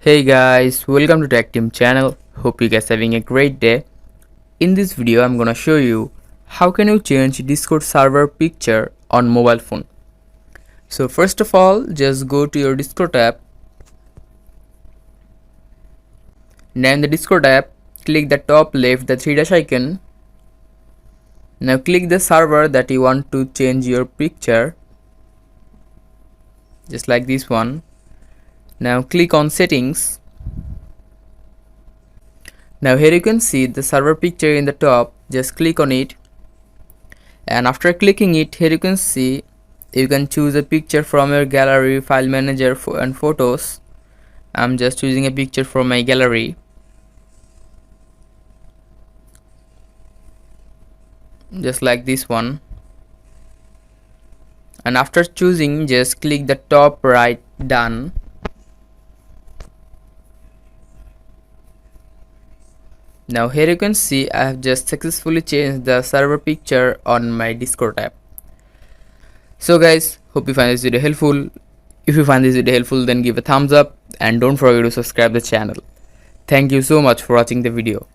Hey guys, welcome to Tactim channel. Hope you guys having a great day. In this video, I'm gonna show you how can you change Discord server picture on mobile phone. So first of all, just go to your Discord app. Now in the Discord app, click the top left the three dash icon. Now click the server that you want to change your picture, just like this one. Now click on settings. Now here you can see the server picture in the top. Just click on it, and after clicking it, here you can see you can choose a picture from your gallery, file manager and photos. I'm just choosing a picture from my gallery, just like this one. And after choosing, just click the top right done. Now here you can see I have just successfully changed the server picture on my Discord app. So guys, hope you find this video helpful. If you find this video helpful, then give a thumbs up and don't forget to subscribe the channel. Thank you so much for watching the video.